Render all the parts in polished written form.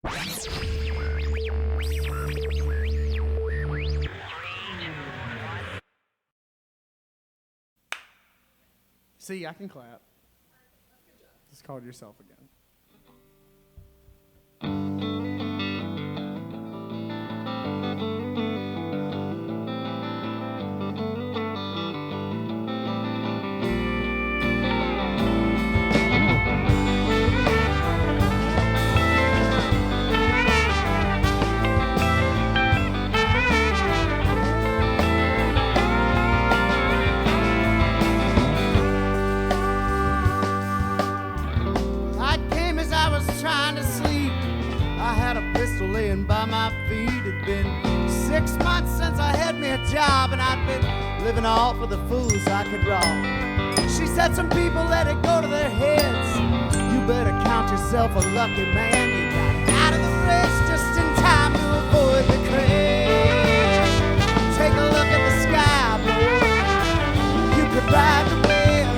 See, I can clap. Just called yourself again. Laying by my feet. It'd been 6 months since I had me a job, and I'd been living off of the fools I could rob. She said some people let it go to their heads. You better count yourself a lucky man. You got out of the race just in time to avoid the crash. Take a look at the sky, boy. You could ride the wave.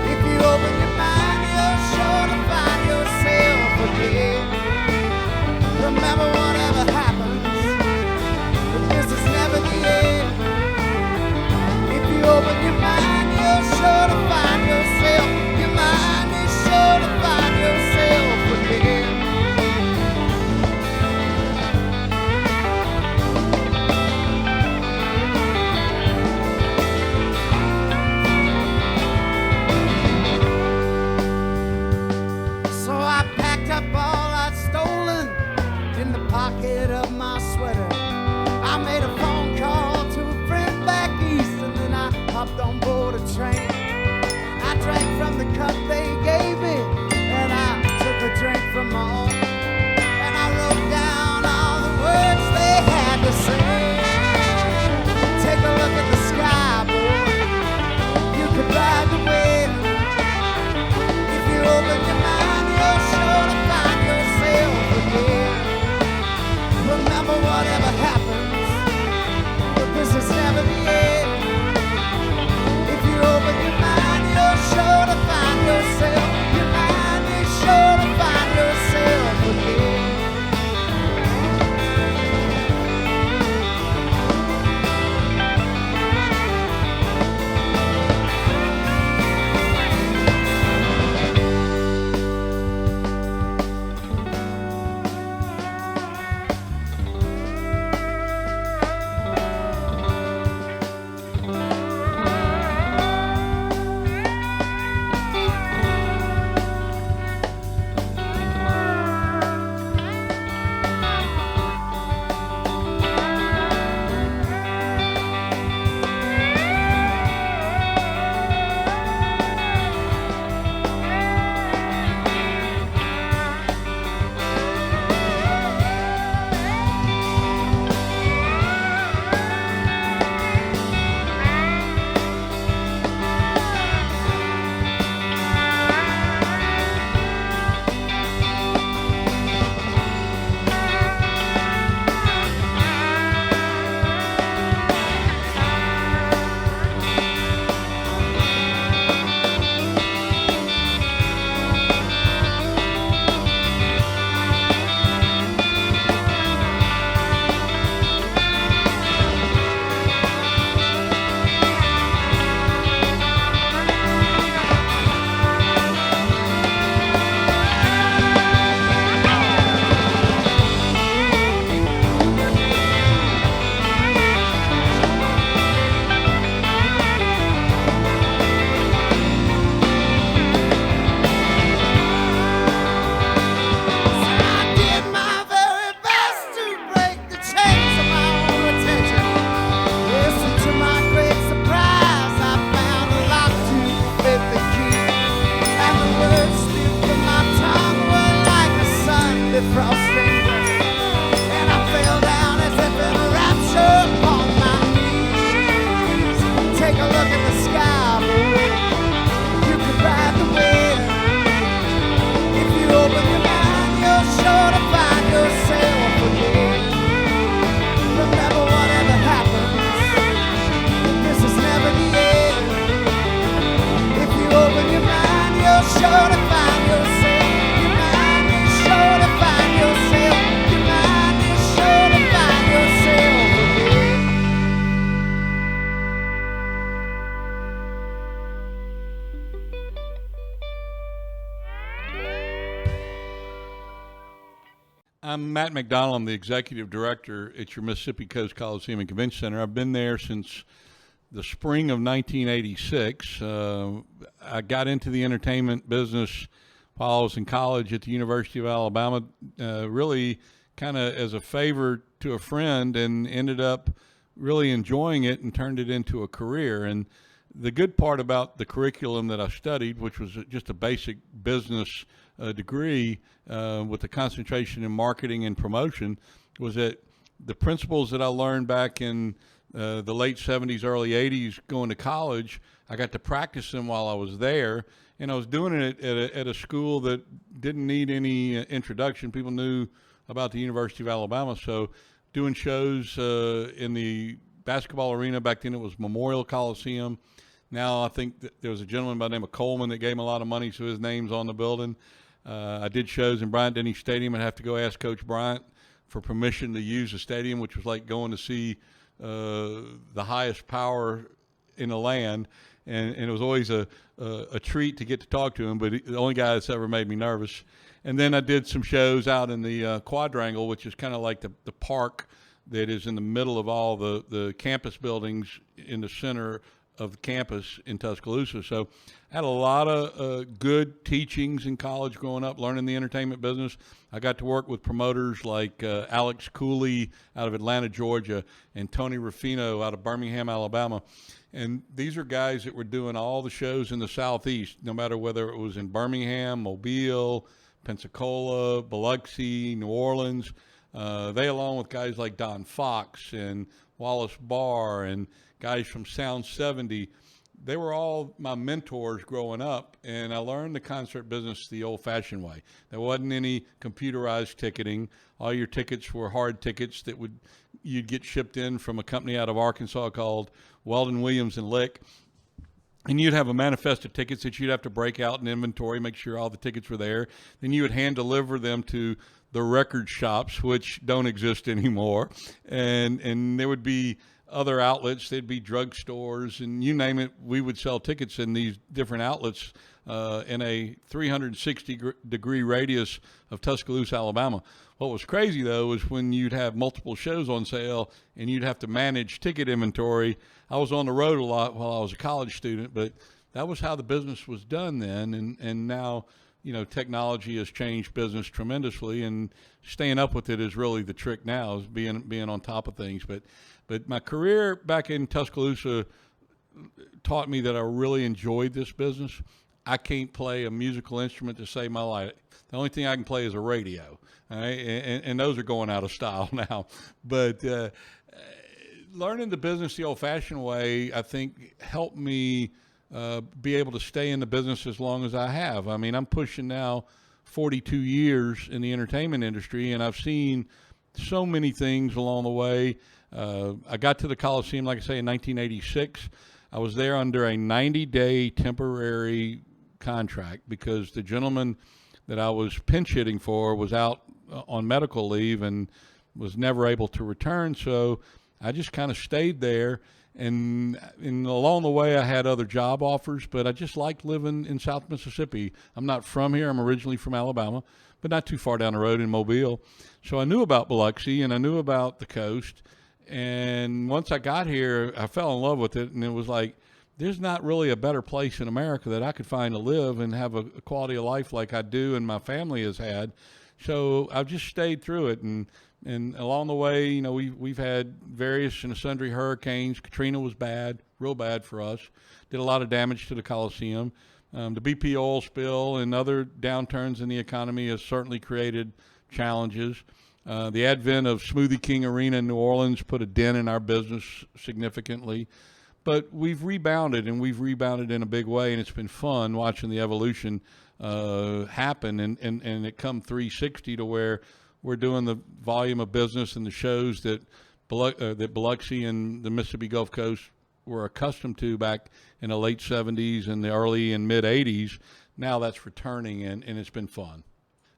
If you open your mind, you're sure to find yourself again. Remember, whatever happens, but this is never the end. If you open your mind, you're sure to find yourself. Your mind is sure to find yourself again. So I packed up all I'd stolen in the pocket of my sweater. I made a phone call to a friend back east, and then I hopped on board a train. I drank from the cup they gave me, and I took a drink from my own, and I wrote down all the words they had to say. Take a look at the sky, boy. You could ride the wave. If you open your mind, you're sure to find yourself again. Remember, whatever happens, but this is never the end. If you open your mind, you're sure to find yourself. I'm Matt Mcdonell. I'm the executive director at your Mississippi Coast Coliseum and Convention Center. I've been there since the spring of 1986. I got into the entertainment business while I was in college at the University of Alabama, really kind of as a favor to a friend, and ended up really enjoying it and turned it into a career. And the good part about the curriculum that I studied, which was just a basic business degree with a concentration in marketing and promotion, was that the principles that I learned back in the late 70s, early 80s going to college, I got to practice them while I was there. And I was doing it at a school that didn't need any introduction. People knew about the University of Alabama. So doing shows in the basketball arena, back then it was Memorial Coliseum. Now I think that there was a gentleman by the name of Coleman that gave him a lot of money, so his name's on the building. I did shows in Bryant-Denny Stadium. I'd have to go ask Coach Bryant for permission to use the stadium, which was like going to see the highest power in the land. And it was always a treat to get to talk to him, but the only guy that's ever made me nervous. And then I did some shows out in the Quadrangle, which is kind of like the park that is in the middle of all the campus buildings in the center of the campus in Tuscaloosa. So I had a lot of good teachings in college growing up, learning the entertainment business. I got to work with promoters like Alex Cooley out of Atlanta, Georgia, and Tony Ruffino out of Birmingham, Alabama. And these are guys that were doing all the shows in the Southeast, no matter whether it was in Birmingham, Mobile, Pensacola, Biloxi, New Orleans. They, along with guys like Don Fox and Wallace Barr and guys from Sound 70, they were all my mentors growing up, and I learned the concert business the old-fashioned way. There wasn't any computerized ticketing. All your tickets were hard tickets that you'd get shipped in from a company out of Arkansas called Weldon Williams and Lick. And you'd have a manifest of tickets that you'd have to break out in inventory, make sure all the tickets were there. Then you would hand deliver them to the record shops, which don't exist anymore. And there would be other outlets, there'd be drugstores, and you name it, we would sell tickets in these different outlets in a 360-degree radius of Tuscaloosa, Alabama. What was crazy, though, was when you'd have multiple shows on sale and you'd have to manage ticket inventory. I was on the road a lot while I was a college student, but that was how the business was done then. And now, you know, technology has changed business tremendously, and staying up with it is really the trick now, is being on top of things. But my career back in Tuscaloosa taught me that I really enjoyed this business. I can't play a musical instrument to save my life. The only thing I can play is a radio, all right? And those are going out of style now. But learning the business the old-fashioned way, I think, helped me be able to stay in the business as long as I have. I mean, I'm pushing now 42 years in the entertainment industry, and I've seen so many things along the way. I got to the Coliseum, like I say, in 1986. I was there under a 90-day temporary contract because the gentleman that I was pinch hitting for was out on medical leave and was never able to return. So I just kind of stayed there. And along the way, I had other job offers, but I just liked living in South Mississippi. I'm not from here. I'm originally from Alabama, but not too far down the road in Mobile. So I knew about Biloxi and I knew about the coast. And once I got here, I fell in love with it. And it was like, there's not really a better place in America that I could find to live and have a quality of life like I do and my family has had. So I've just stayed through it. And along the way, you know, we've had various and sundry hurricanes. Katrina was bad, real bad for us. Did a lot of damage to the Coliseum. The BP oil spill and other downturns in the economy has certainly created challenges. The advent of Smoothie King Arena in New Orleans put a dent in our business significantly. But we've rebounded, and we've rebounded in a big way, and it's been fun watching the evolution happen and it come 360 to where we're doing the volume of business and the shows that Biloxi and the Mississippi Gulf Coast were accustomed to back in the late 70s and the early and mid 80s. Now that's returning, and it's been fun.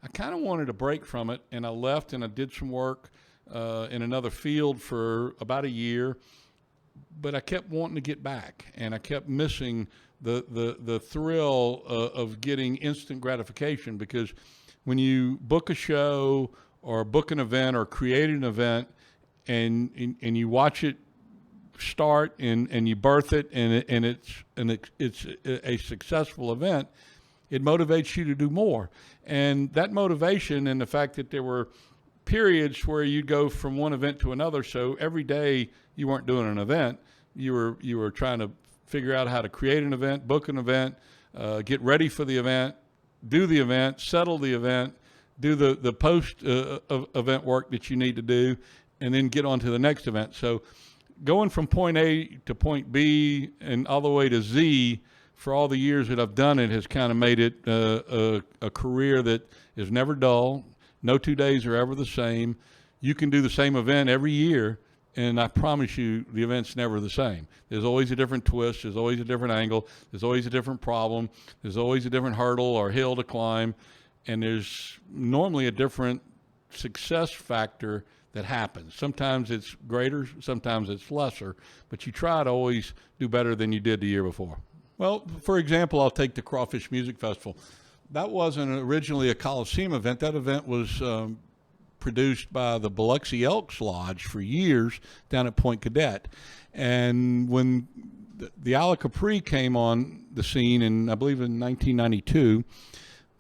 I kind of wanted a break from it, and I left and I did some work in another field for about a year, but I kept wanting to get back, and I kept missing the thrill of getting instant gratification, because when you book a show or book an event or create an event, and you watch it start and you birth it, and it's a successful event, it motivates you to do more. And that motivation and the fact that there were periods where you'd go from one event to another, so every day you weren't doing an event, you were trying to figure out how to create an event, book an event, get ready for the event, do the event, settle the event, do the post event work that you need to do, and then get on to the next event. So going from point A to point B and all the way to Z for all the years that I've done it has kind of made it a career that is never dull. No 2 days are ever the same. You can do the same event every year, and I promise you the event's never the same. There's always a different twist. There's always a different angle. There's always a different problem. There's always a different hurdle or hill to climb, and there's normally a different success factor that happens. Sometimes it's greater, sometimes it's lesser, but you try to always do better than you did the year before. Well, for example, I'll take the Crawfish Music Festival. That wasn't originally a Coliseum event. That event was produced by the Biloxi Elks Lodge for years down at Point Cadet. And when the Isle of Capri came on the scene, in I believe in 1992,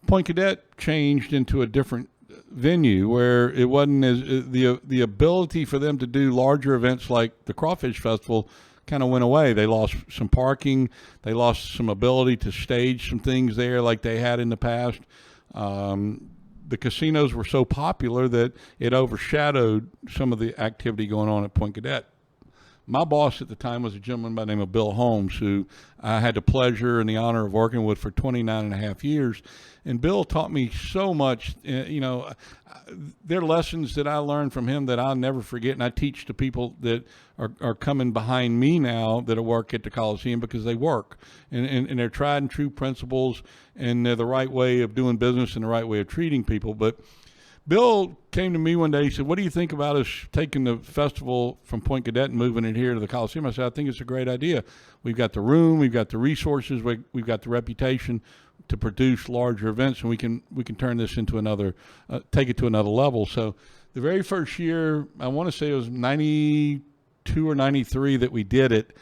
Point Cadet changed into a different venue where it wasn't as the ability for them to do larger events like the Crawfish Festival kind of went away. They lost some parking. They lost some ability to stage some things there like they had in the past. The casinos were so popular that it overshadowed some of the activity going on at Point Cadet. My boss at the time was a gentleman by the name of Bill Holmes, who I had the pleasure and the honor of working with for 29 and a half years. And Bill taught me so much. There are lessons that I learned from him that I'll never forget, and I teach to people that are coming behind me now that work at the Coliseum, because they work. And they're tried and true principles, and they're the right way of doing business and the right way of treating people. But Bill came to me one day. He said, "What do you think about us taking the festival from Point Cadet and moving it here to the Coliseum?" I said, "I think it's a great idea. We've got the room, we've got the resources, we've got the reputation to produce larger events, and we can turn this into another, take it to another level." So the very first year, I want to say it was 92 or 93 that we did it,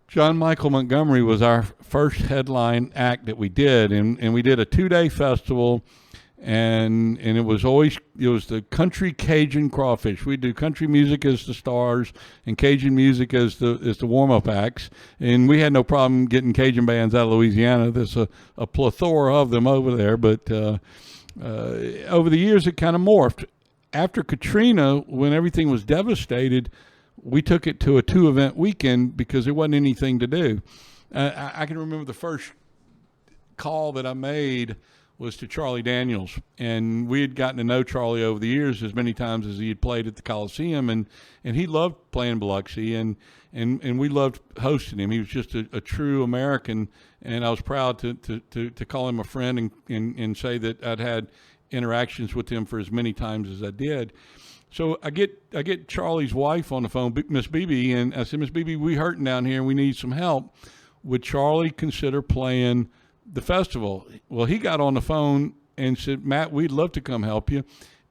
John Michael Montgomery was our first headline act that we did, and we did a 2-day festival. And it was the country Cajun crawfish. We do country music as the stars and Cajun music as the warm-up acts. And we had no problem getting Cajun bands out of Louisiana. There's a plethora of them over there. But over the years, it kind of morphed. After Katrina, when everything was devastated, we took it to a 2-event weekend because there wasn't anything to do. I can remember the first call that I made was to Charlie Daniels, and we had gotten to know Charlie over the years as many times as he had played at the Coliseum, and he loved playing Biloxi, and we loved hosting him. He was just a true American, and I was proud to call him a friend and say that I'd had interactions with him for as many times as I did. So I get Charlie's wife on the phone, Miss Beebe, and I said, "Miss Beebe, we hurting down here and we need some help. Would Charlie consider playing the festival?" Well, he got on the phone and said, "Matt, we'd love to come help you.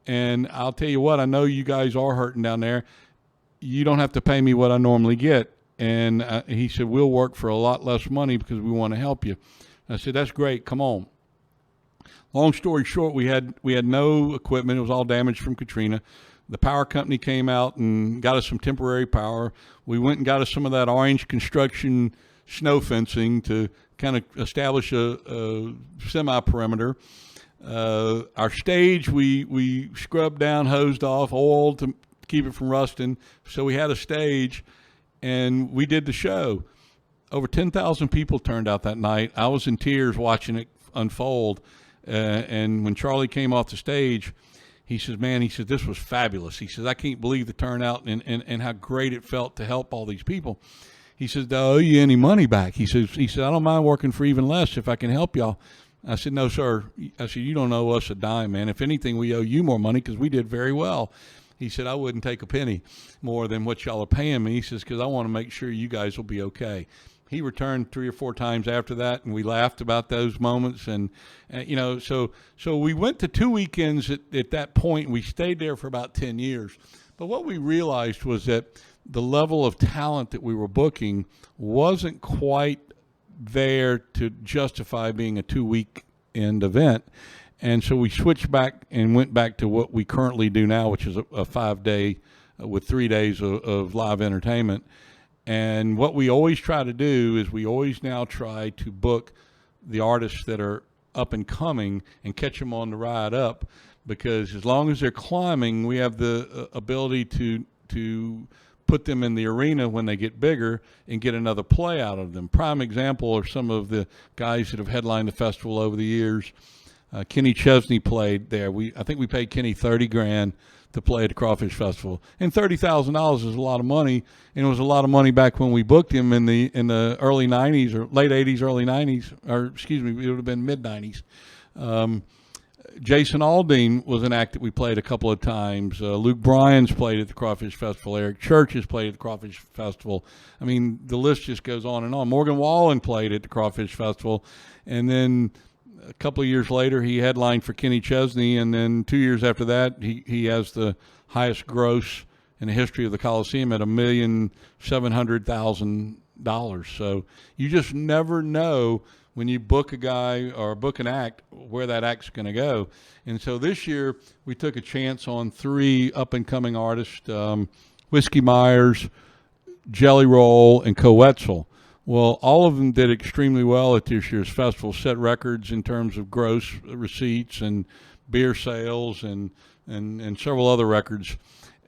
And I'll tell you what, I know you guys are hurting down there. You don't have to pay me what I normally get." And he said, "We'll work for a lot less money because we want to help you." I said, "That's great. Come on." Long story short, we had no equipment. It was all damaged from Katrina. The power company came out and got us some temporary power. We went and got us some of that orange construction snow fencing to kind of establish a semi-perimeter. Our stage, we scrubbed down, hosed off, oiled to keep it from rusting. So we had a stage, and we did the show. Over 10,000 people turned out that night. I was in tears watching it unfold. And when Charlie came off the stage, he says, "Man," he said, "this was fabulous." He says, "I can't believe the turnout and how great it felt to help all these people." He says, "Do I owe you any money back?" He said, "I don't mind working for even less if I can help y'all." I said, "No, sir." I said, "You don't owe us a dime, man. If anything, we owe you more money because we did very well." He said, "I wouldn't take a penny more than what y'all are paying me." He says, "Because I want to make sure you guys will be okay." he returned 3 or 4 times after that, and we laughed about those moments. And so we went to 2 weekends at that point. We stayed there for about 10 years. But what we realized was that the level of talent that we were booking wasn't quite there to justify being a 2-weekend event. And so we switched back and went back to what we currently do now, which is a 5-day with 3 days of live entertainment. And what we always try to do is we always now try to book the artists that are up and coming and catch them on the ride up, because as long as they're climbing, we have the ability to put them in the arena when they get bigger and get another play out of them. Prime example are some of the guys that have headlined the festival over the years. Kenny Chesney played there. I think we paid Kenny $30,000 to play at the Crawfish Festival, and $30,000 is a lot of money, and it was a lot of money back when we booked him in the early '90s or late '80s, early '90s, or excuse me, it would have been mid '90s. Jason Aldean was an act that we played a couple of times. Luke Bryan's played at the Crawfish Festival. Eric Church has played at the Crawfish Festival. I mean, the list just goes on and on. Morgan Wallen played at the Crawfish Festival, and then a couple of years later, he headlined for Kenny Chesney, and then 2 years after that, he has the highest gross in the history of the Coliseum at $1,700,000. So you just never know when you book a guy or book an act where that act's going to go. And so this year, we took a chance on 3 up-and-coming artists, Whiskey Myers, Jelly Roll, and Coetzel. Well, all of them did extremely well at this year's festival, set records in terms of gross receipts and beer sales and several other records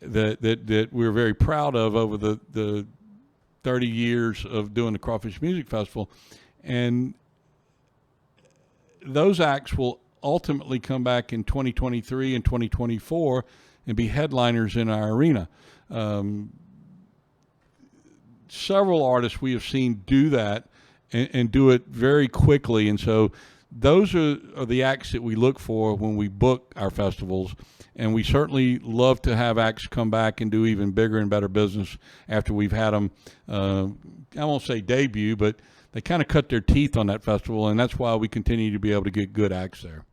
that we're very proud of over the 30 years of doing the Crawfish Music Festival. And those acts will ultimately come back in 2023 and 2024 and be headliners in our arena. Several artists we have seen do that and do it very quickly. And so those are the acts that we look for when we book our festivals. And we certainly love to have acts come back and do even bigger and better business after we've had them, I won't say debut, but they kind of cut their teeth on that festival. And that's why we continue to be able to get good acts there.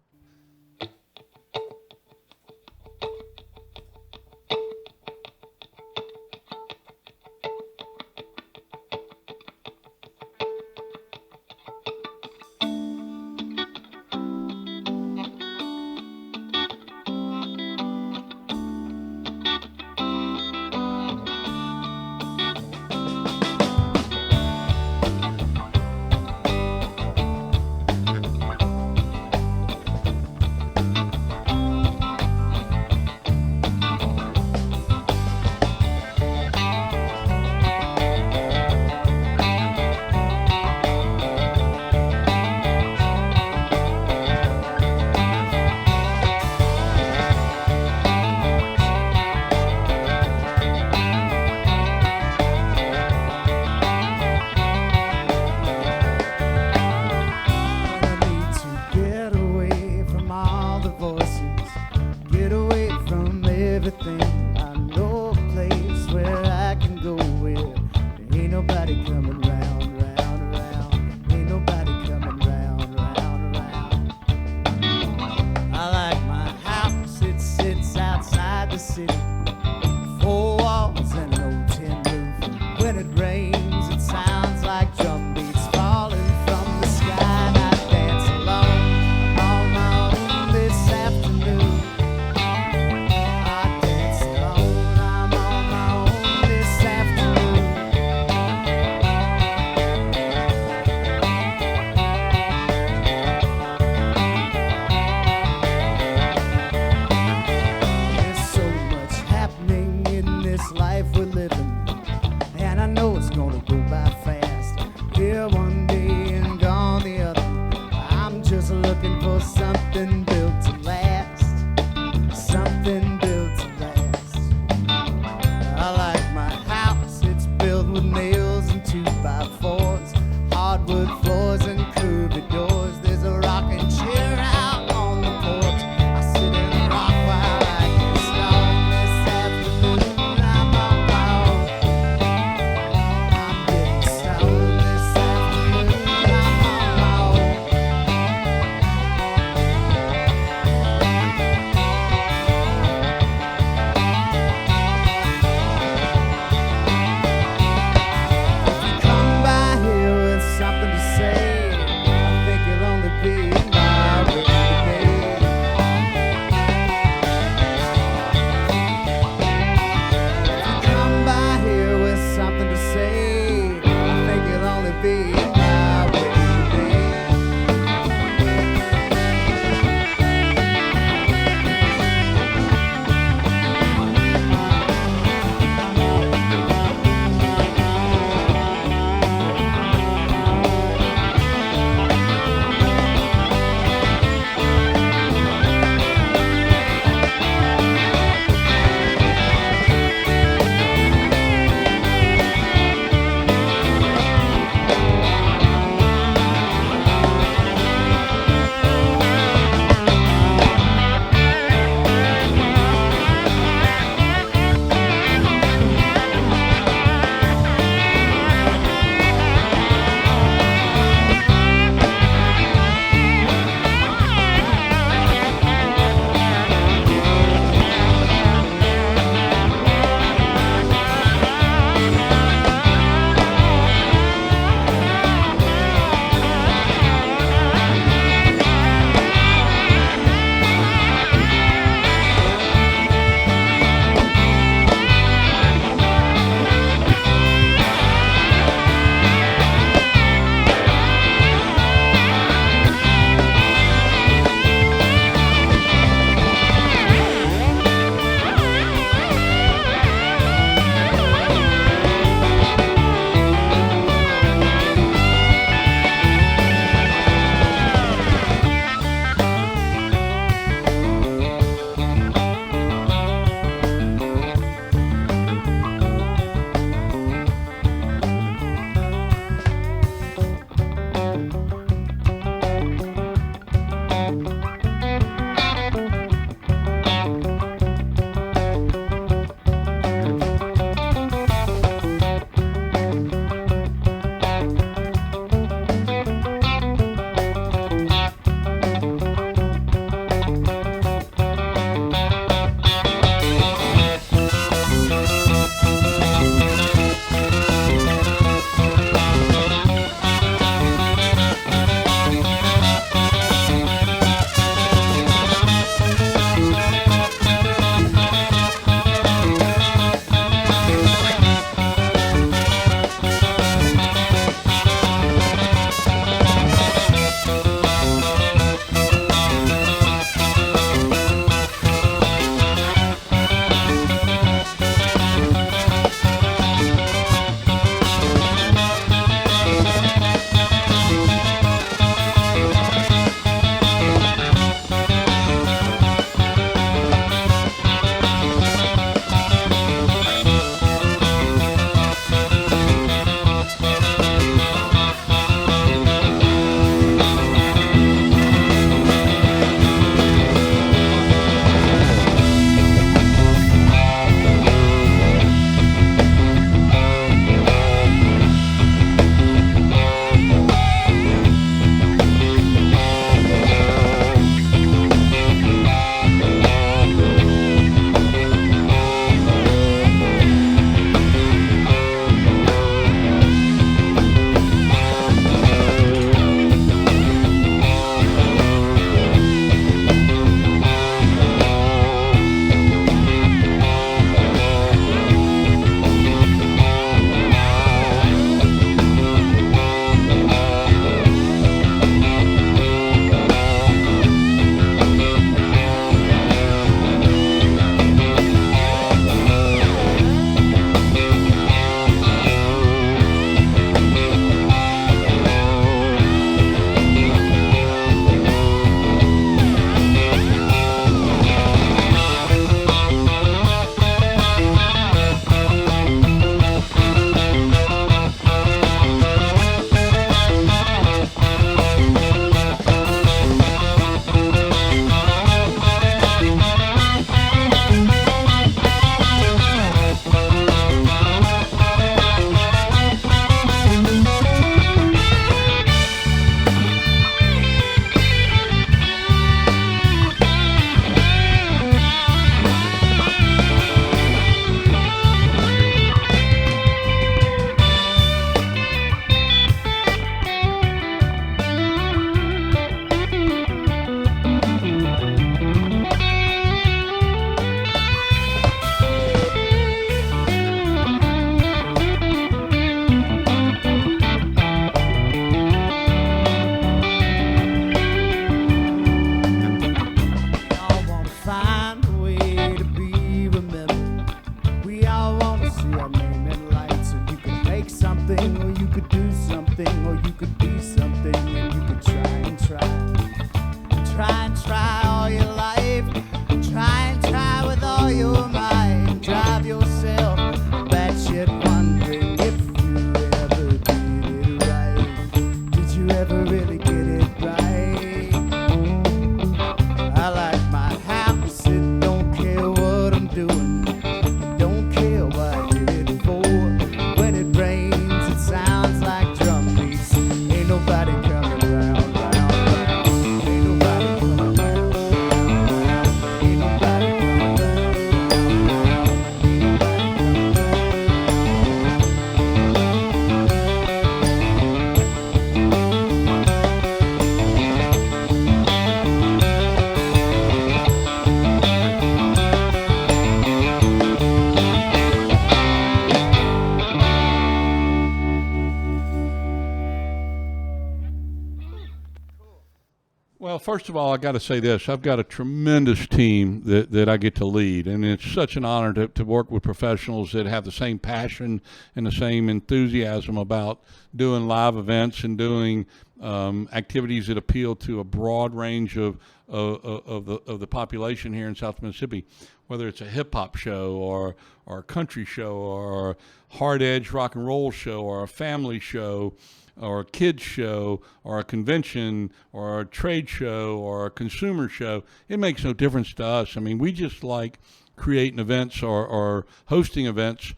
first of all, I got to say this. I've got a tremendous team that I get to lead, and it's such an honor to work with professionals that have the same passion and the same enthusiasm about doing live events and doing activities that appeal to a broad range of the population here in South Mississippi, whether it's a hip-hop show or a country show or a hard-edge rock and roll show or a family show or a kids show or a convention or a trade show or a consumer show. It makes no difference to us. I mean, we just like creating events or hosting events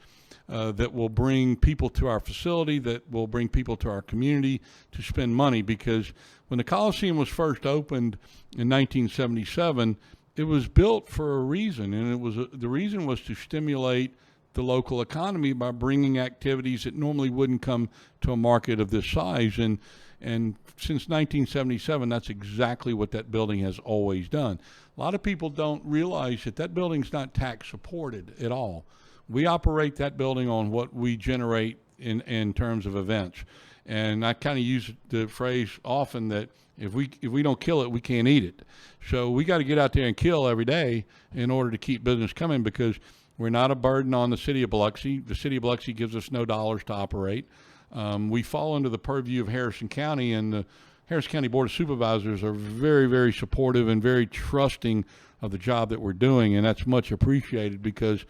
that will bring people to our facility, that will bring people to our community to spend money. Because when the Coliseum was first opened in 1977, it was built for a reason, and the reason was to stimulate the local economy by bringing activities that normally wouldn't come to a market of this size. And since 1977, that's exactly what that building has always done. A lot of people don't realize that building's not tax supported at all. We operate that building on what we generate in terms of events. And I kind of use the phrase often that if we don't kill it, we can't eat it. So we got to get out there and kill every day in order to keep business coming, because we're not a burden on the city of Biloxi. The city of Biloxi gives us no dollars to operate. We fall under the purview of Harrison County, and the Harrison County Board of Supervisors are very, very supportive and very trusting of the job that we're doing, and that's much appreciated, because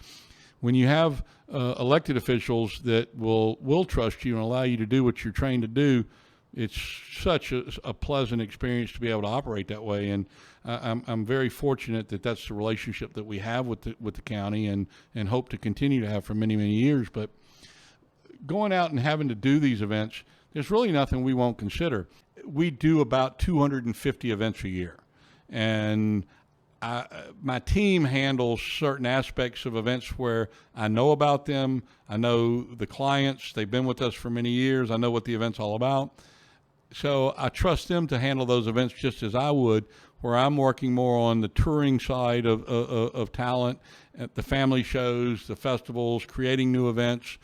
when you have elected officials that will trust you and allow you to do what you're trained to do, it's such a pleasant experience to be able to operate that way. And I'm very fortunate that that's the relationship that we have with the county, and hope to continue to have for many, many years. But going out and having to do these events, there's really nothing we won't consider. We do about 250 events a year, and my team handles certain aspects of events where I know about them. I know the clients. They've been with us for many years. I know what the event's all about. So I trust them to handle those events just as I would, where I'm working more on the touring side of talent, at the family shows, the festivals, creating new events,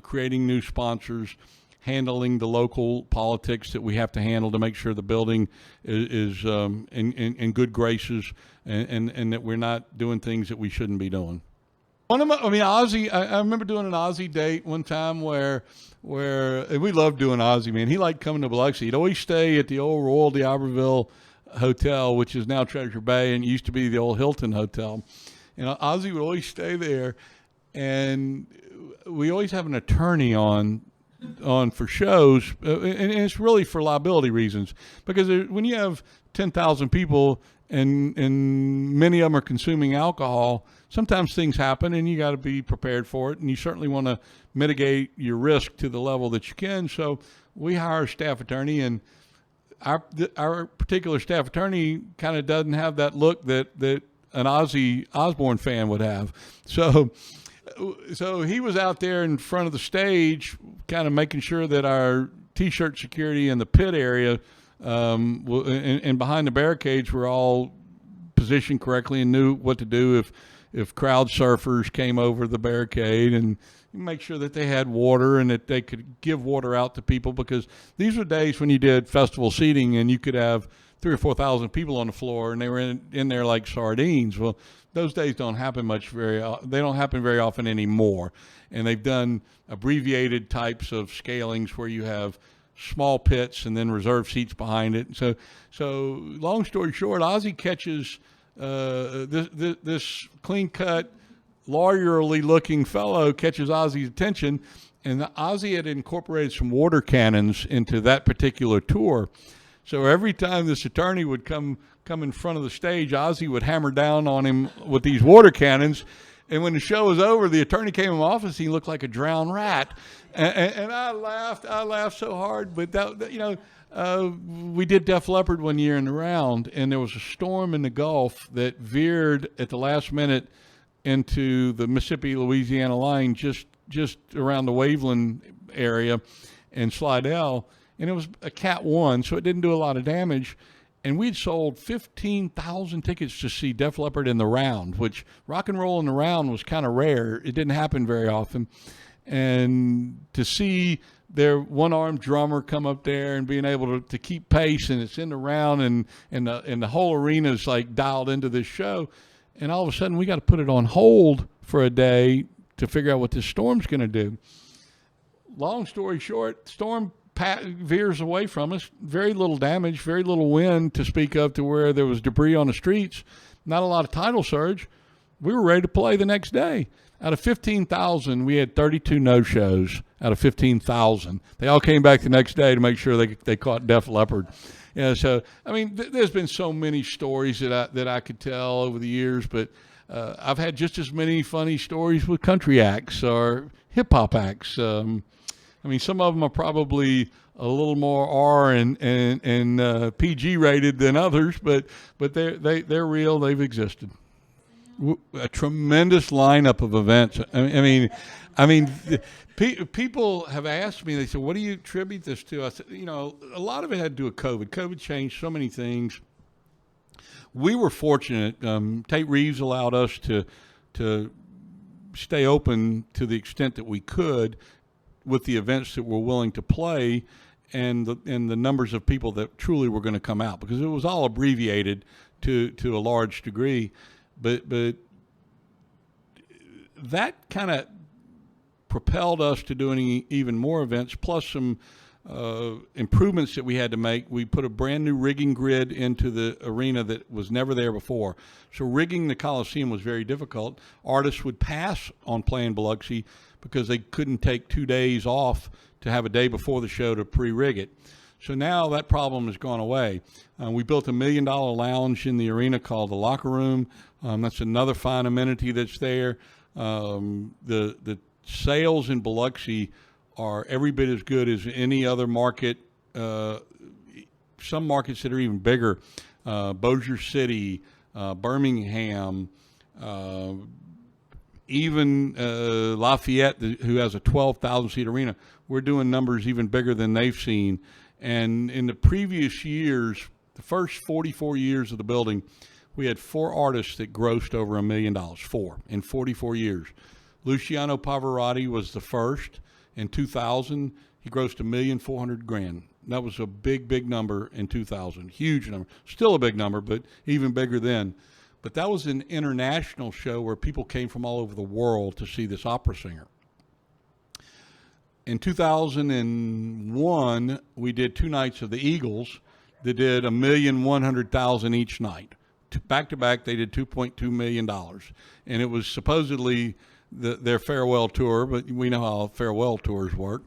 creating new sponsors, handling the local politics that we have to handle to make sure the building is in good graces, and that we're not doing things that we shouldn't be doing. Ozzy, I remember doing an Ozzy date one time where and we loved doing Ozzy, man. He liked coming to Biloxi. He'd always stay at the old Royal D'Iberville Hotel, which is now Treasure Bay, and it used to be the old Hilton Hotel. And Ozzy would always stay there, and we always have an attorney on for shows, and it's really for liability reasons, because when you have 10,000 people and many of them are consuming alcohol, sometimes things happen and you got to be prepared for it, and you certainly want to mitigate your risk to the level that you can. So we hire a staff attorney, and our particular staff attorney kind of doesn't have that look that an Ozzy Osbourne fan would have. So he was out there in front of the stage, kind of making sure that our T-shirt security in the pit area and behind the barricades were all positioned correctly and knew what to do if crowd surfers came over the barricade, and make sure that they had water and that they could give water out to people, because these were days when you did festival seating and you could have 3,000 or 4,000 people on the floor, and they were in there like sardines. Well, those days don't happen they don't happen very often anymore. And they've done abbreviated types of scalings where you have small pits and then reserved seats behind it. So long story short, Ozzy catches this clean-cut, lawyerly looking fellow catches Ozzy's attention, and Ozzy had incorporated some water cannons into that particular tour. So every time this attorney would come in front of the stage, Ozzy would hammer down on him with these water cannons. And when the show was over, the attorney came in my office. He looked like a drowned rat, and I laughed so hard. But we did Def Leppard one year in the round, and there was a storm in the Gulf that veered at the last minute into the Mississippi-Louisiana line, just around the Waveland area and Slidell. And it was a Cat 1, so it didn't do a lot of damage. And we'd sold 15,000 tickets to see Def Leppard in the round, which rock and roll in the round was kind of rare. It didn't happen very often. And to see their one-armed drummer come up there and being able to keep pace, and it's in the round, and the whole arena is like dialed into this show, and all of a sudden we got to put it on hold for a day to figure out what this storm's going to do. Long story short, storm veers away from us. Very little damage, very little wind to speak of to where there was debris on the streets. Not a lot of tidal surge. We were ready to play the next day. Out of 15,000, we had 32 no-shows out of 15,000. They all came back the next day to make sure they caught Def Leppard. Yeah, so, I mean, there's been so many stories that I could tell over the years, but I've had just as many funny stories with country acts or hip-hop acts. I mean, some of them are probably a little more R and PG rated than others, but they're real. They've existed. A tremendous lineup of events. I mean, people have asked me. They said, "What do you attribute this to?" I said, a lot of it had to do with COVID. COVID changed so many things. We were fortunate. Tate Reeves allowed us to stay open to the extent that we could, with the events that we're willing to play, and the numbers of people that truly were going to come out, because it was all abbreviated to a large degree. But that kind of propelled us to doing even more events, plus some improvements that we had to make. We put a brand new rigging grid into the arena that was never there before. So rigging the Coliseum was very difficult. Artists would pass on playing Biloxi because they couldn't take 2 days off to have a day before the show to pre-rig it. So now that problem has gone away. We built $1 million lounge in the arena called the Locker Room. That's another fine amenity that's there. The sales in Biloxi are every bit as good as any other market. Some markets that are even bigger, Bossier City, Birmingham, even Lafayette, who has a 12,000-seat arena. We're doing numbers even bigger than they've seen. And in the previous years, the first 44 years of the building, we had 4 artists that grossed over $1 million, 4 in 44 years. Luciano Pavarotti was the first. In 2000, he grossed $1,400,000. That was a big number in 2000, huge number. Still a big number, but even bigger then. But that was an international show where people came from all over the world to see this opera singer. In 2001, we did 2 nights of the Eagles that did $1,100,000 each night. Back to back, they did $2.2 million. And it was supposedly their farewell tour, but we know how farewell tours work.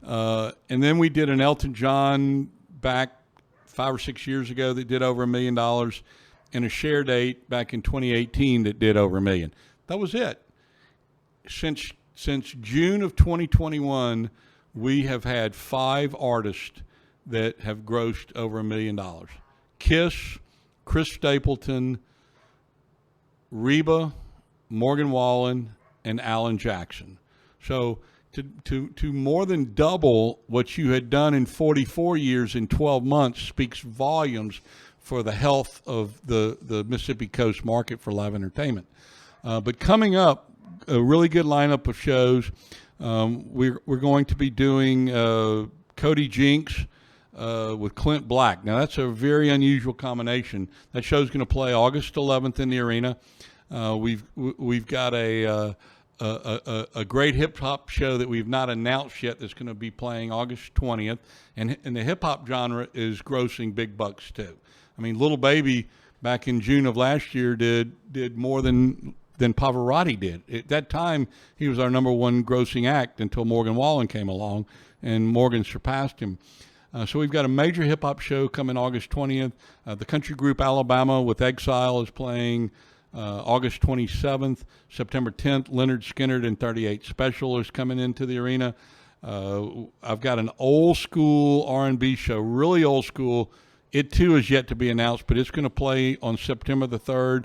And then we did an Elton John back 5 or 6 years ago that did over $1 million, and a Share Date back in 2018 that did over $1 million. That was it. Since June of 2021, we have had 5 artists that have grossed over $1 million. Kiss, Chris Stapleton, Reba, Morgan Wallen, and Alan Jackson. So to more than double what you had done in 44 years in 12 months speaks volumes for the health of the Mississippi Coast market for live entertainment. But coming up, a really good lineup of shows. We're going to be doing Cody Jinks with Clint Black. Now, that's a very unusual combination. That show's going to play August 11th in the arena. We've got a great hip-hop show that we've not announced yet that's going to be playing August 20th. And the hip-hop genre is grossing big bucks, too. I mean, Little Baby back in June of last year did more than Pavarotti did. At that time, he was our #1 grossing act until Morgan Wallen came along, and Morgan surpassed him. So we've got a major hip-hop show coming August 20th. The country group Alabama with Exile is playing August 27th. September 10th, Leonard Skinner and 38 Special is coming into the arena. I've got an old-school R&B show, really old school. It, too, is yet to be announced, but it's going to play on September the 3rd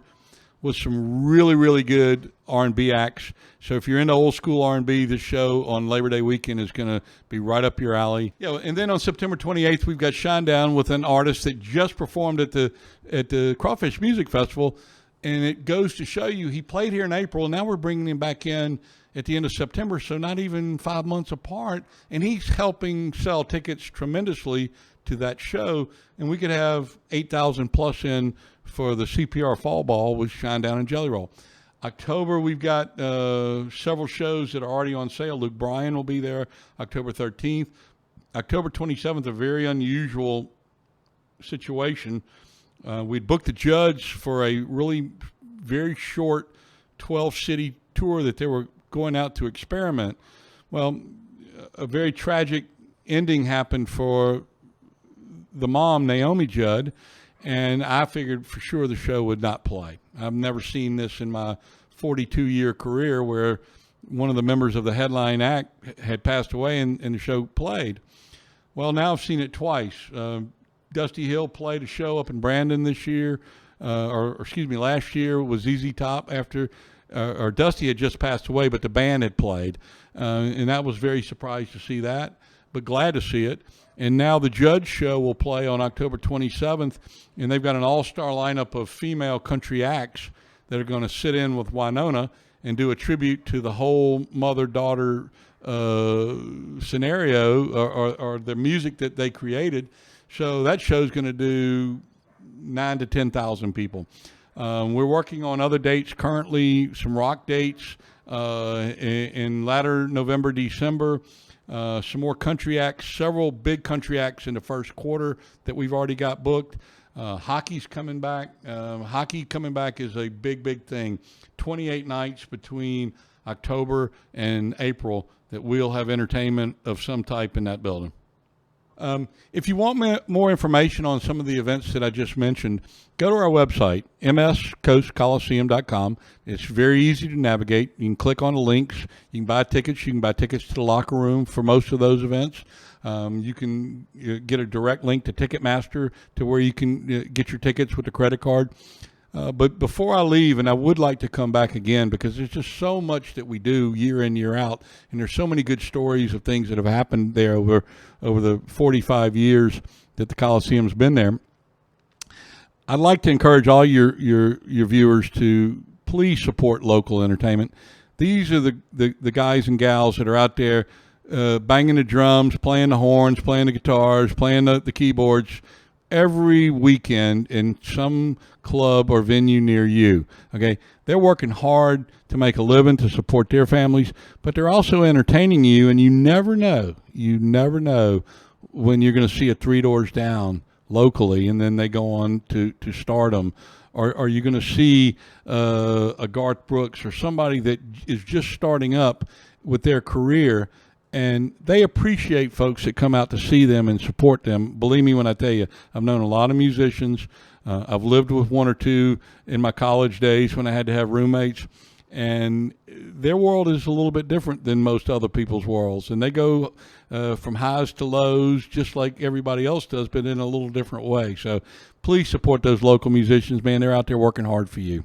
with some really, really good R&B acts. So if you're into old school R&B, this show on Labor Day weekend is going to be right up your alley. Yeah, and then on September 28th, we've got Shinedown with an artist that just performed at the Crawfish Music Festival. And it goes to show you, he played here in April, and now we're bringing him back in at the end of September, so not even 5 months apart. And he's helping sell tickets tremendously to that show. And we could have 8,000 plus in for the CPR Fall Ball with Shinedown and Jelly Roll. October, we've got several shows that are already on sale. Luke Bryan will be there October 13th. October 27th, a very unusual situation. We'd booked the Judge for a really very short 12-city tour that they were going out to experiment. Well, a very tragic ending happened for the mom, Naomi Judd, and I figured for sure the show would not play. I've never seen this in my 42-year career where one of the members of the headline act had passed away and the show played. Well, now I've seen it twice. Dusty Hill played a show up in Brandon this year, last year was ZZ Top after, or Dusty had just passed away, but the band had played. And I was very surprised to see that, but glad to see it. And now the Judge show will play on October 27th, and they've got an all-star lineup of female country acts that are going to sit in with Winona and do a tribute to the whole mother-daughter scenario or the music that they created. So that show's going to do 9,000 to 10,000 people. We're working on other dates currently, some rock dates in latter November, December. Some more country acts, several big country acts in the first quarter that we've already got booked. Hockey's coming back. Hockey coming back is a big, big thing. 28 nights between October and April that we'll have entertainment of some type in that building. If you want more information on some of the events that I just mentioned, go to our website, mscoastcoliseum.com. It's very easy to navigate. You can click on the links. You can buy tickets. You can buy tickets to the locker room for most of those events. You can get a direct link to Ticketmaster to where you can get your tickets with a credit card. But before I leave, and I would like to come back again because there's just so much that we do year in, year out, and there's so many good stories of things that have happened there over the 45 years that the Coliseum's been there. I'd like to encourage all your viewers to please support local entertainment. These are the guys and gals that are out there banging the drums, playing the horns, playing the guitars, playing the keyboards every weekend in some club or venue near you. Okay, they're working hard to make a living to support their families, but they're also entertaining you, and you never know when you're going to see a Three Doors Down locally and then they go on to stardom, or are you going to see a Garth Brooks or somebody that is just starting up with their career. And they appreciate folks that come out to see them and support them. Believe me when I tell you, I've known a lot of musicians. I've lived with one or two in my college days when I had to have roommates. And their world is a little bit different than most other people's worlds. And they go from highs to lows just like everybody else does, but in a little different way. So please support those local musicians, man. They're out there working hard for you.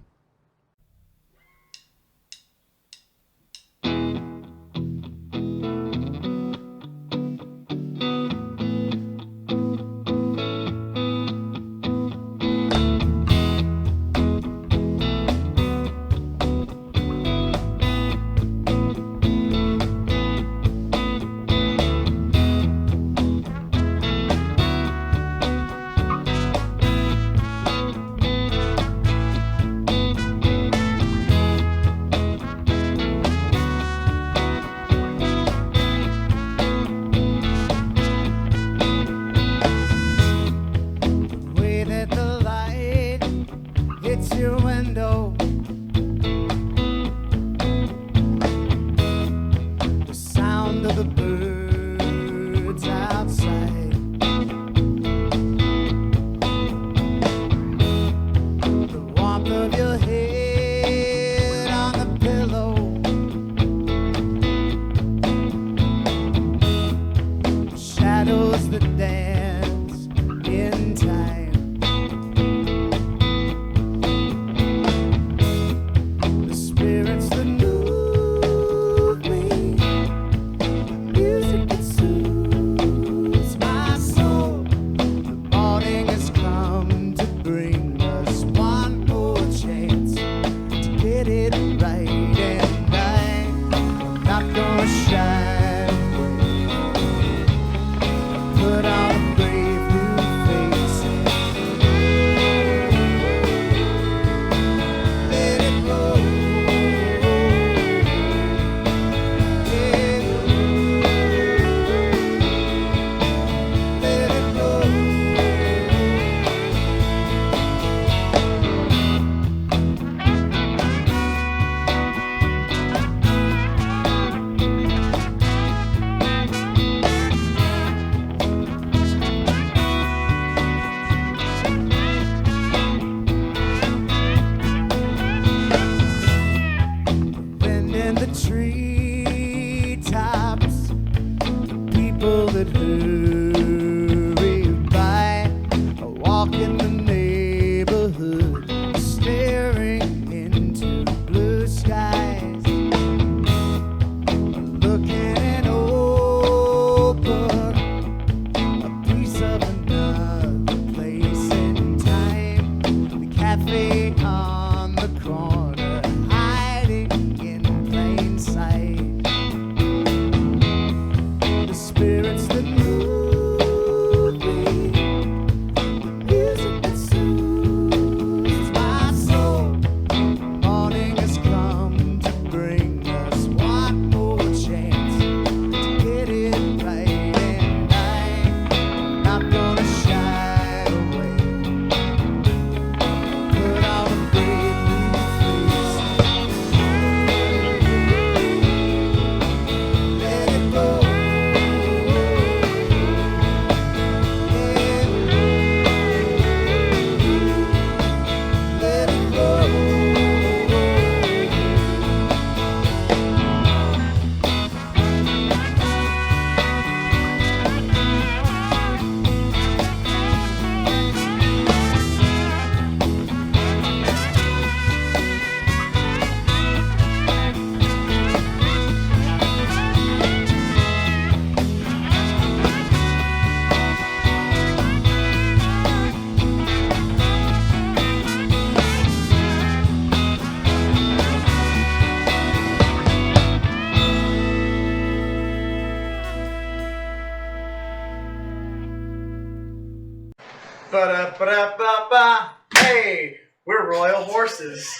Ba-da-ba-da-ba-ba. Hey, we're Royal Horses.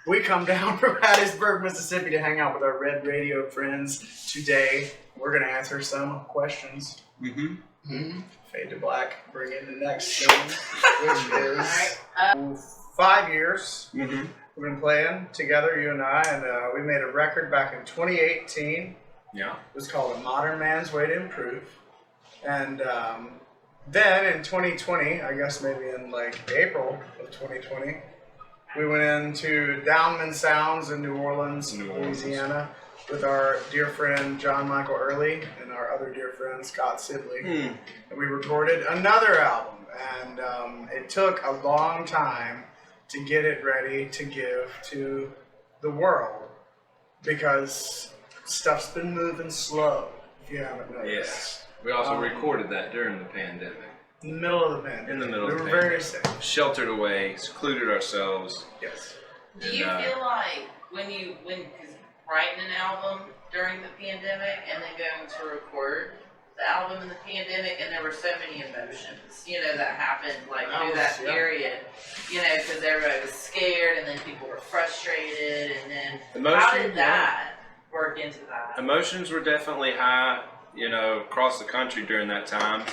We come down from Hattiesburg, Mississippi to hang out with our Red Radio friends. Today, we're going to answer some questions. Fade to black. Bring in the next thing, which is 5 years. We've been playing together, you and I, and we made a record back in 2018. Yeah. It was called A Modern Man's Way to Improve. And then in 2020, I guess maybe in like April of 2020, we went into Downman Sounds in New Orleans, Louisiana, with our dear friend John Michael Early and our other dear friend Scott Sibley. And we recorded another album. And it took a long time to get it ready to give to the world because stuff's been moving slow, if you haven't noticed. Yes. We also recorded that during the pandemic. In the middle of the pandemic. In the middle of the We pandemic. were very sick. Sheltered away, secluded ourselves. Yes. Do you feel like because writing an album during the pandemic and then going to record the album in the pandemic, and there were so many emotions, that happened through that period, because everybody was scared and then people were frustrated, and then how did that work into that? Emotions were definitely high, across the country during that time.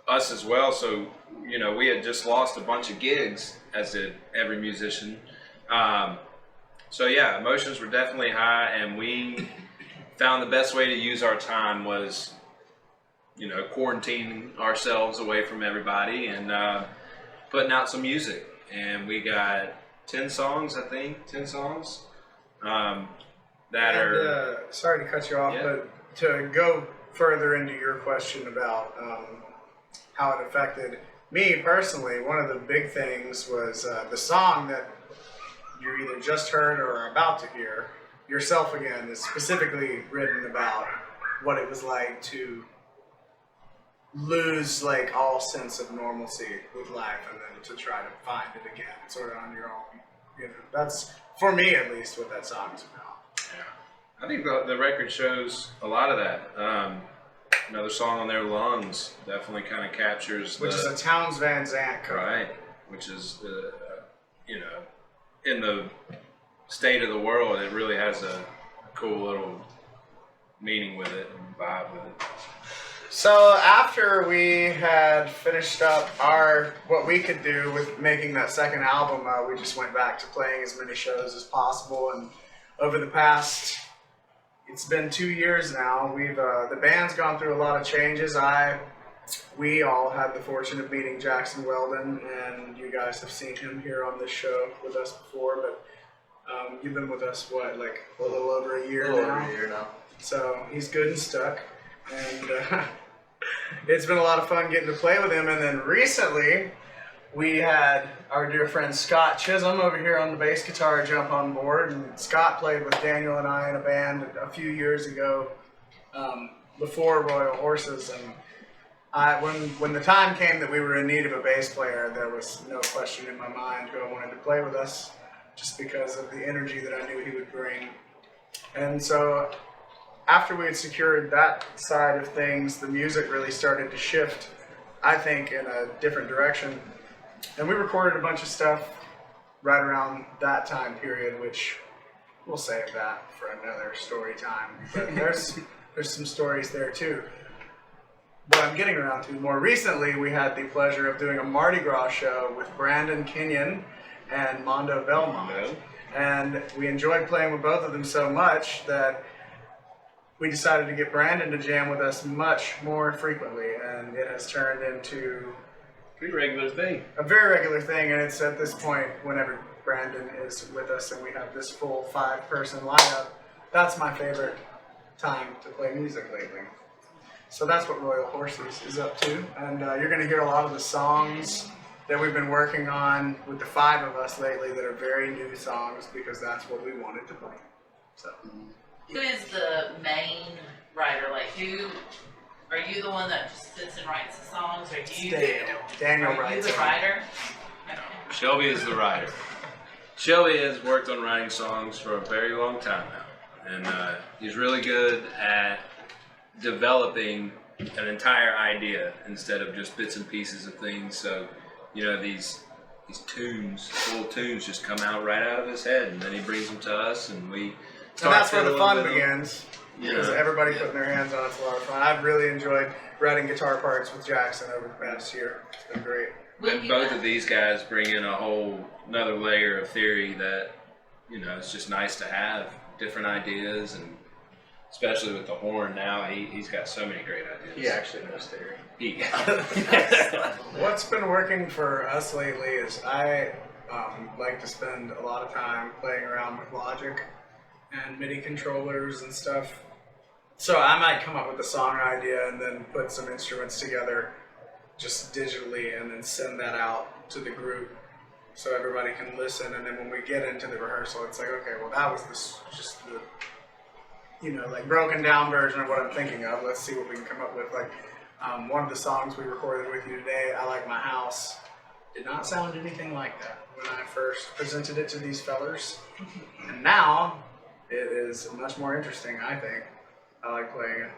Us as well, so, we had just lost a bunch of gigs, as did every musician. So yeah, emotions were definitely high, and we found the best way to use our time was, quarantining ourselves away from everybody and putting out some music. And we got 10 songs, I think, 10 songs that are... sorry to cut you off, but to go further into your question about how it affected me personally, one of the big things was the song that you either just heard or are about to hear, Yourself Again, is specifically written about what it was like to lose all sense of normalcy with life and then to try to find it again sort of on your own. That's, for me at least, what that song's about. Yeah. I think the record shows a lot of that. Another song on there, Lungs, definitely kind of captures Which is a Townes Van Zandt cover. Right, which is, in the state of the world, it really has a cool little meaning with it and vibe with it. So after we had finished up what we could do with making that second album, we just went back to playing as many shows as possible. And over the past, it's been 2 years now. We've the band's gone through a lot of changes. We all had the fortune of meeting Jackson Weldon, and you guys have seen him here on this show with us before. But you've been with us a little over a year now. So he's good and stuck, and it's been a lot of fun getting to play with him. And then recently, we had our dear friend Scott Chisholm over here on the bass guitar jump on board, and Scott played with Daniel and I in a band a few years ago before Royal Horses. And when the time came that we were in need of a bass player, there was no question in my mind who I wanted to play with us, just because of the energy that I knew he would bring. And so after we had secured that side of things, the music really started to shift, I think, in a different direction. And we recorded a bunch of stuff right around that time period, which we'll save that for another story time. But there's some stories there too. What I'm getting around to, more recently, we had the pleasure of doing a Mardi Gras show with Brandon Kenyon and Mondo Belmont. And we enjoyed playing with both of them so much that we decided to get Brandon to jam with us much more frequently, and it has turned into Pretty regular thing. a very regular thing. And it's at this point, whenever Brandon is with us and we have this full 5-person lineup, that's my favorite time to play music lately. So that's what Royal Horses is up to, and you're going to hear a lot of the songs that we've been working on with the 5 of us lately that are very new songs, because that's what we wanted to play. So, Who is the main writer? Are you the one that just sits and writes the songs, or do you Daniel are writes you the them. writer? Shelby is the writer. Shelby has worked on writing songs for a very long time now, and he's really good at developing an entire idea instead of just bits and pieces of things. So, you know, these tunes, little tunes, just come out right out of his head, and then he brings them to us, and we. And that's where the fun begins. Because Yeah. everybody putting their hands on it's a lot of fun. I've really enjoyed writing guitar parts with Jackson over the past year. It's been great. And both of these guys bring in a whole another layer of theory that, you know, it's just nice to have different ideas, and especially with the horn now, he's got so many great ideas. He actually knows theory. He What's been working for us lately is I like to spend a lot of time playing around with Logic and MIDI controllers and stuff. So I might come up with a song idea and then put some instruments together just digitally and then send that out to the group so everybody can listen. And then when we get into the rehearsal, it's like, okay, well that was just the, you know, like broken down version of what I'm thinking of. Let's see what we can come up with. Like one of the songs we recorded with you today, I Like My House, did not sound anything like that when I first presented it to these fellers. And now it is much more interesting, I think. I like playing it.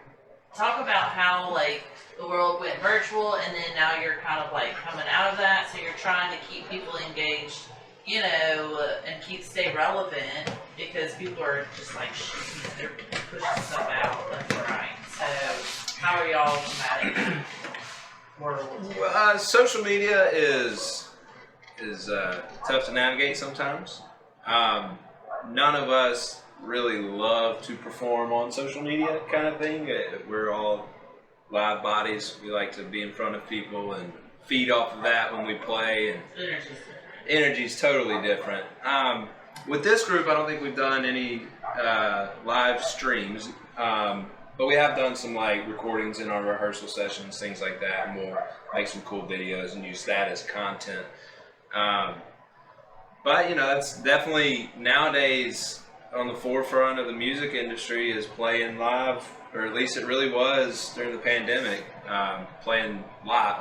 Talk about how like the world went virtual, and then now you're kind of like coming out of that, so you're trying to keep people engaged, you know, and stay relevant, because people are just like, they're pushing stuff out left and right. So how are y'all combating that? Social media is tough to navigate sometimes. None of us really love to perform on social media, kind of thing. We're all live bodies. We like to be in front of people and feed off of that when we play. And energy's totally different. With this group, I don't think we've done any live streams, but we have done some like recordings in our rehearsal sessions, things like that, and we'll make some cool videos and use that as content. But you know, it's definitely nowadays on the forefront of the music industry is playing live, or at least it really was during the pandemic, playing live,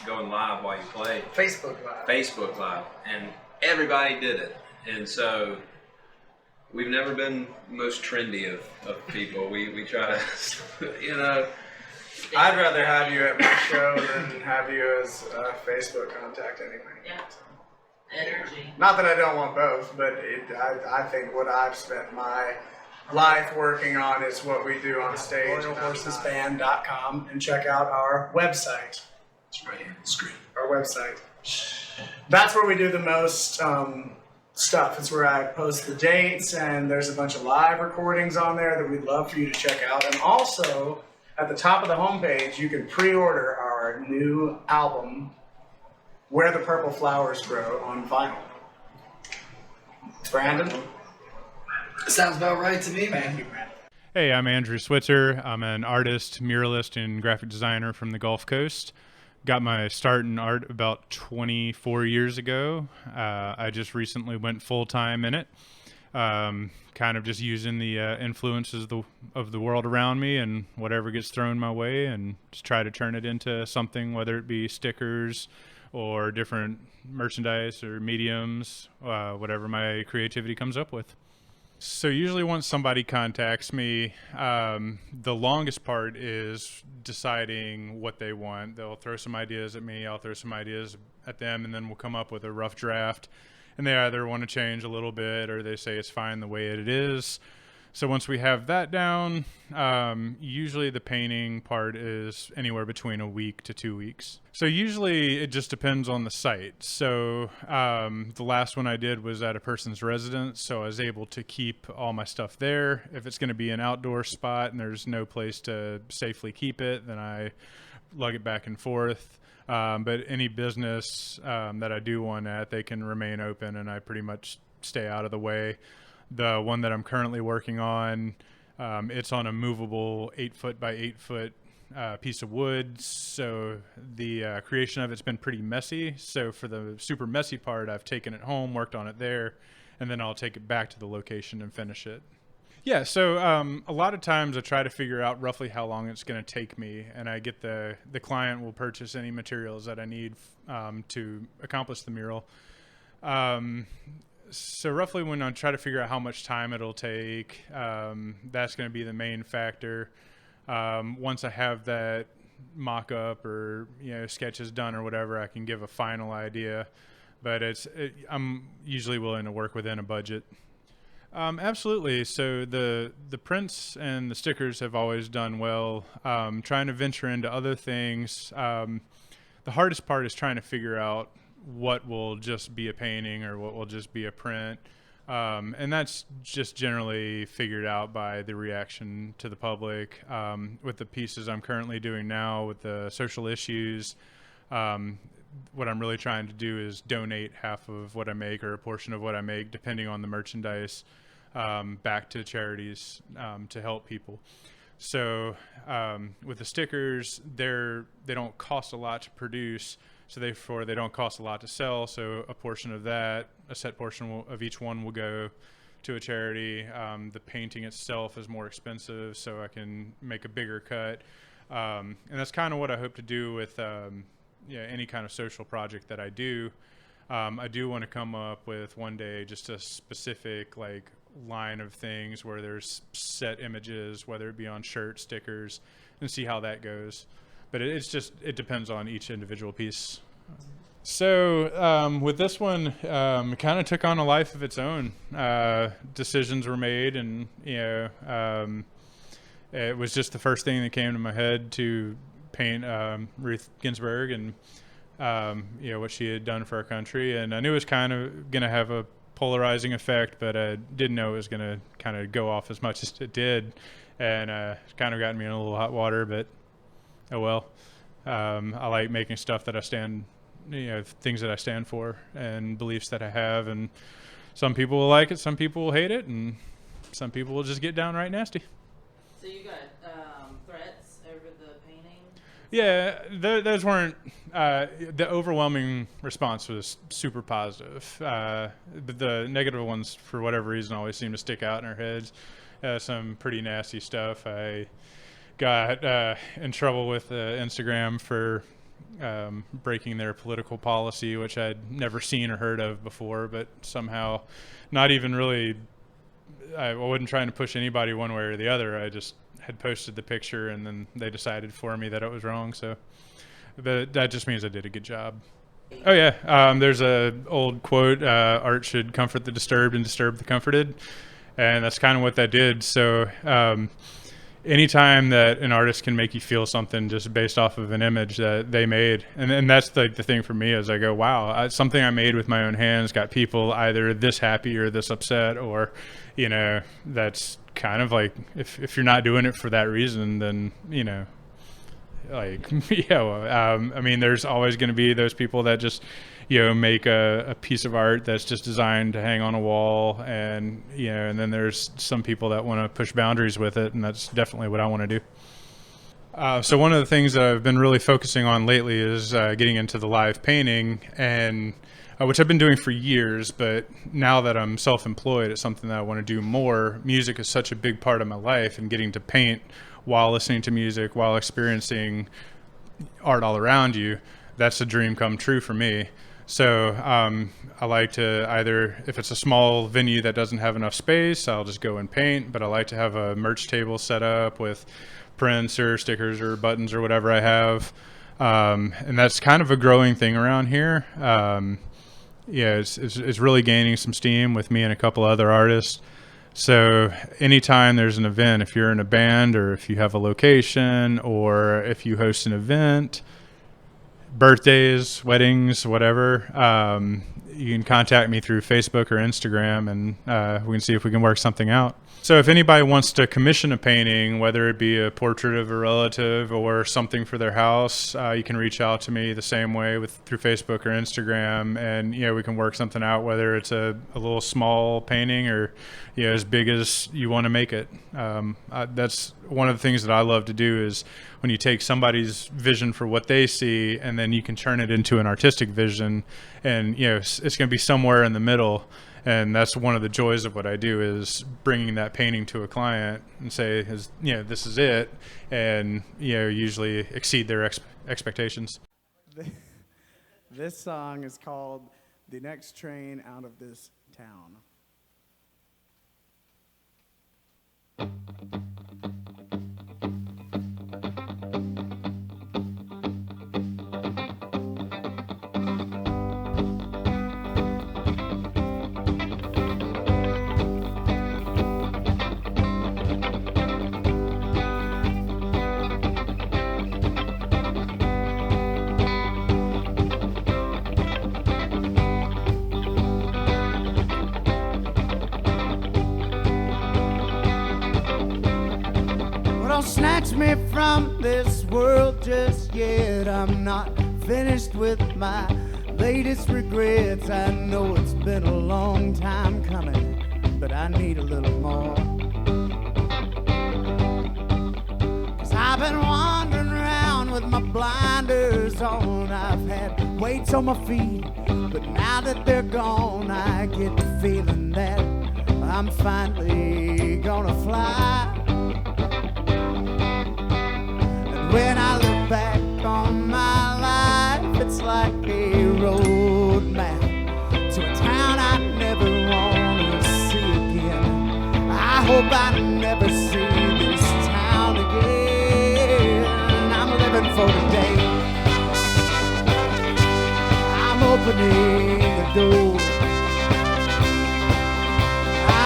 going live while you play. Facebook Live. And everybody did it. And so we've never been the most trendy of people. We try to, you know. I'd rather have you at my show than have you as a Facebook contact anyway. Yeah. Energy. Not that I don't want both, but I think what I've spent my life working on is what we do on stage. RoyalHorsesBand.com, and check out our website. It's right here on the screen. Our website. That's where we do the most stuff. It's where I post the dates, and there's a bunch of live recordings on there that we'd love for you to check out. And also, at the top of the homepage, you can pre-order our new album, Where the Purple Flowers Grow, on vinyl. Brandon? Sounds about right to me, man. Thank you, Brandon. Hey, I'm Andrew Switzer. I'm an artist, muralist, and graphic designer from the Gulf Coast. Got my start in art about 24 years ago. I just recently went full-time in it, kind of just using the influences of the world around me and whatever gets thrown my way, and just try to turn it into something, whether it be stickers or different merchandise or mediums, whatever my creativity comes up with. So usually once somebody contacts me, the longest part is deciding what they want. They'll throw some ideas at me, I'll throw some ideas at them, and then we'll come up with a rough draft. And they either want to change a little bit or they say it's fine the way it is. So once we have that down, usually the painting part is anywhere between a week to 2 weeks. So usually it just depends on the site. So the last one I did was at a person's residence, so I was able to keep all my stuff there. If it's going to be an outdoor spot and there's no place to safely keep it, then I lug it back and forth. But any business that I do one at, they can remain open and I pretty much stay out of the way. The one that I'm currently working on, it's on a movable 8-foot by 8-foot piece of wood. So the creation of it's been pretty messy. So for the super messy part, I've taken it home, worked on it there, and then I'll take it back to the location and finish it. Yeah, so a lot of times I try to figure out roughly how long it's going to take me, and I get the client will purchase any materials that I need to accomplish the mural. So roughly when I try to figure out how much time it'll take, that's going to be the main factor. Once I have that mock-up or sketches done or whatever, I can give a final idea. But I'm usually willing to work within a budget. Absolutely. So the prints and the stickers have always done well. Trying to venture into other things. The hardest part is trying to figure out what will just be a painting or what will just be a print. And that's just generally figured out by the reaction to the public. With the pieces I'm currently doing now with the social issues, what I'm really trying to do is donate half of what I make or a portion of what I make, depending on the merchandise, back to charities to help people. So with the stickers, they don't cost a lot to produce, so therefore they don't cost a lot to sell. So a portion of that, a set portion of each one will go to a charity. The painting itself is more expensive, so I can make a bigger cut. And that's kind of what I hope to do with any kind of social project that I do. I do want to come up with one day just a specific line of things where there's set images, whether it be on shirts, stickers, and see how that goes. But it depends on each individual piece. So with this one, it kind of took on a life of its own. Decisions were made, and it was just the first thing that came to my head to paint Ruth Ginsburg and what she had done for our country. And I knew it was kind of going to have a polarizing effect, but I didn't know it was going to kind of go off as much as it did, and it's kind of gotten me in a little hot water. But oh well. I like making stuff that I stand, things that I stand for and beliefs that I have, and some people will like it, some people will hate it, and some people will just get downright nasty. So you got threats over the painting? Yeah, those weren't. The overwhelming response was super positive. But the negative ones, for whatever reason, always seem to stick out in our heads. Some pretty nasty stuff. I got in trouble with Instagram for breaking their political policy, which I'd never seen or heard of before, but somehow not even really. I wasn't trying to push anybody one way or the other. I just had posted the picture, and then they decided for me that it was wrong. So, but that just means I did a good job. Oh yeah, there's a old quote: "Art should comfort the disturbed and disturb the comforted," and that's kind of what that did. So, anytime that an artist can make you feel something just based off of an image that they made, and that's the thing for me is I go, wow, something I made with my own hands got people either this happy or this upset, or that's kind of like if you're not doing it for that reason, then I mean, there's always going to be those people that just make a piece of art that's just designed to hang on a wall, and and then there's some people that want to push boundaries with it, and that's definitely what I want to do. So one of the things that I've been really focusing on lately is getting into the live painting, and which I've been doing for years, but now that I'm self-employed, it's something that I want to do more. Music is such a big part of my life, and getting to paint while listening to music, while experiencing art all around you, that's a dream come true for me. So I like to either, if it's a small venue that doesn't have enough space, I'll just go and paint, but I like to have a merch table set up with prints or stickers or buttons or whatever I have. And that's kind of a growing thing around here. It's really gaining some steam with me and a couple other artists. So anytime there's an event, if you're in a band or if you have a location or if you host an event, birthdays, weddings, whatever, you can contact me through Facebook or Instagram, and we can see if we can work something out. So if anybody wants to commission a painting, whether it be a portrait of a relative or something for their house, you can reach out to me the same way through Facebook or Instagram, and we can work something out, whether it's a little small painting or as big as you want to make it. That's one of the things that I love to do, is when you take somebody's vision for what they see and then you can turn it into an artistic vision, and it's going to be somewhere in the middle. And that's one of the joys of what I do, is bringing that painting to a client and say, this is it, and usually exceed their expectations. This song is called "The Next Train Out of This Town." don't snatch me from this world just yet. I'm not finished with my latest regrets. I know it's been a long time coming, but I need a little more. 'Cause I've been wandering around with my blinders on. I've had weights on my feet, but now that they're gone, I get the feeling that I'm finally gonna fly. And when I look back on my life, it's like a road map to a town I never wanna see again. I hope I never see this town again. I'm living for today. I'm opening the door.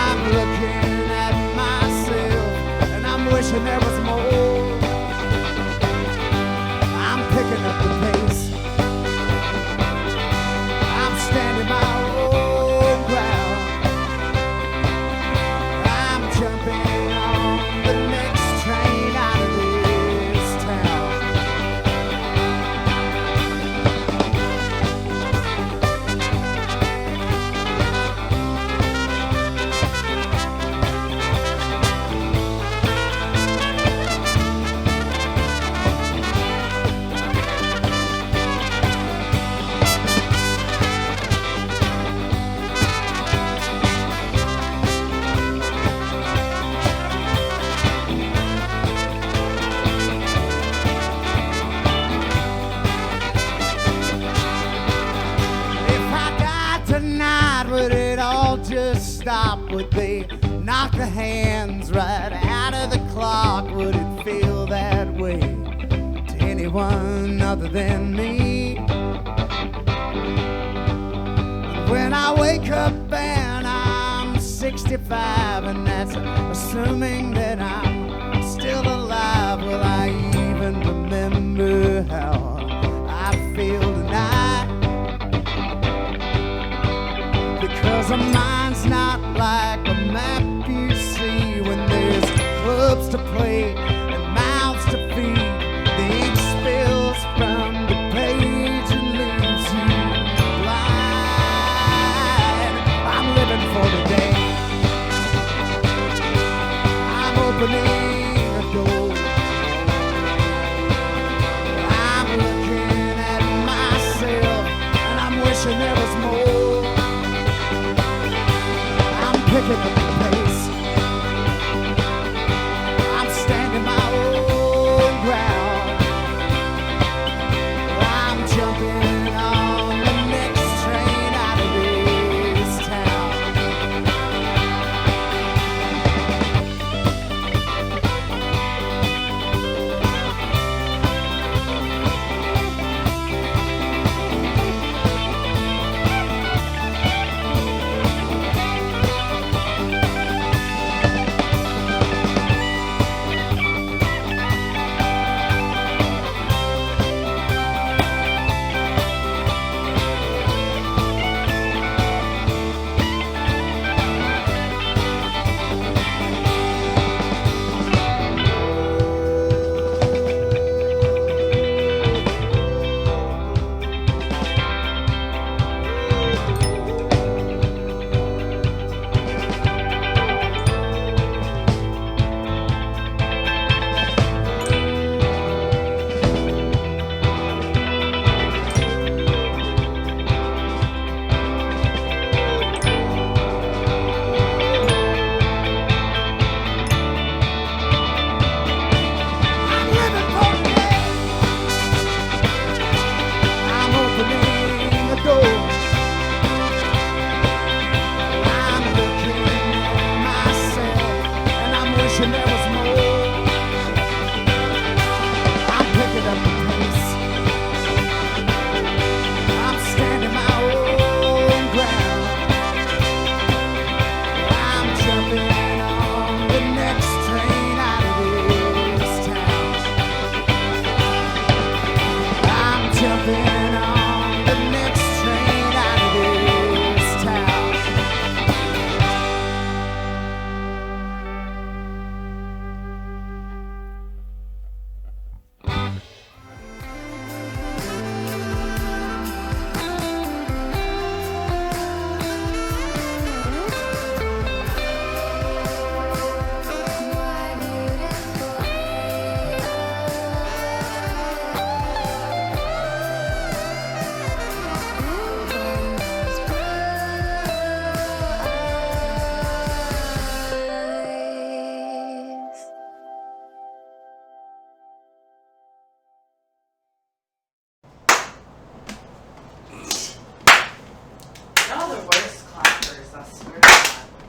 I'm looking at myself and I'm wishing there was more. I'm picking up the pace. I'm standing my own ground. I'm jumping on the next train out of this town. Would it all just stop? Would they knock the hands right out of the clock? Would it feel that way to anyone other than me? When I wake up and I'm 65, and that's assuming that I'm still alive, will I even remember how I feel tonight? Because a mind's not like a map you see. When there's clubs to play and mouths to feed, the ink spills from the page and leaves you blind. I'm living for the day. I'm opening a door. I'm looking at myself and I'm wishing there was more. Picking up the pace. I'm standing my own ground. I'm jumping on the next train out of this town.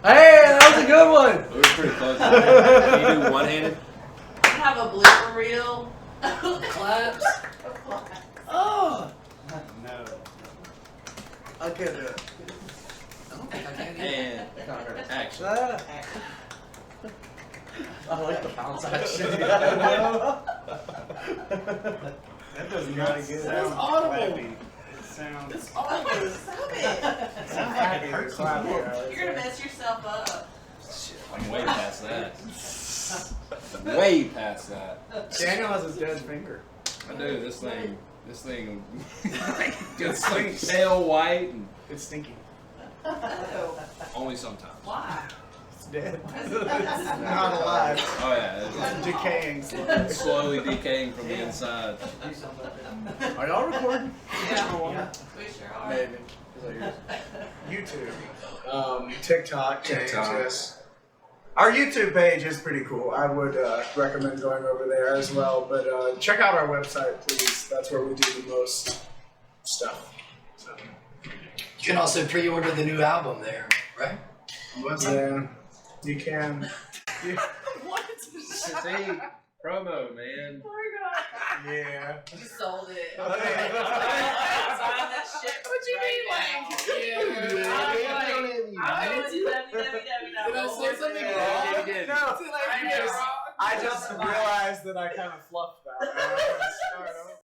Hey, that was a good one. It was pretty close. Can you do one-handed? You have a blooper reel. Claps. Oh. No. I can't do it. I don't think I can either. And action. I like the bounce action. That doesn't really good. Sounds audible. Clappy. It sounds. It's always. Stop it. It's clappy. You're gonna mess yourself up. Shit, I'm way past that. Way past that. Daniel has his dead finger. I do. This thing gets like pale white and It's stinky. Oh, only sometimes. why? It's dead. That's Not alive. Oh yeah, It's decaying. it's slowly decaying from the inside. Are y'all recording? Yeah, we sure are. Maybe. YouTube. TikTok. Changes. Our YouTube page is pretty cool. I would recommend going over there as well. But check out our website, please. That's where we do the most stuff. So, You can also pre-order the new album there, right? yeah, you can. What? See, promo, man. Yeah. You sold it. Okay. Sign that shit. What you mean, like? I'm going to www. Did I say something Yeah, wrong? you did. No, I know. I just realized that I kind of fluffed that.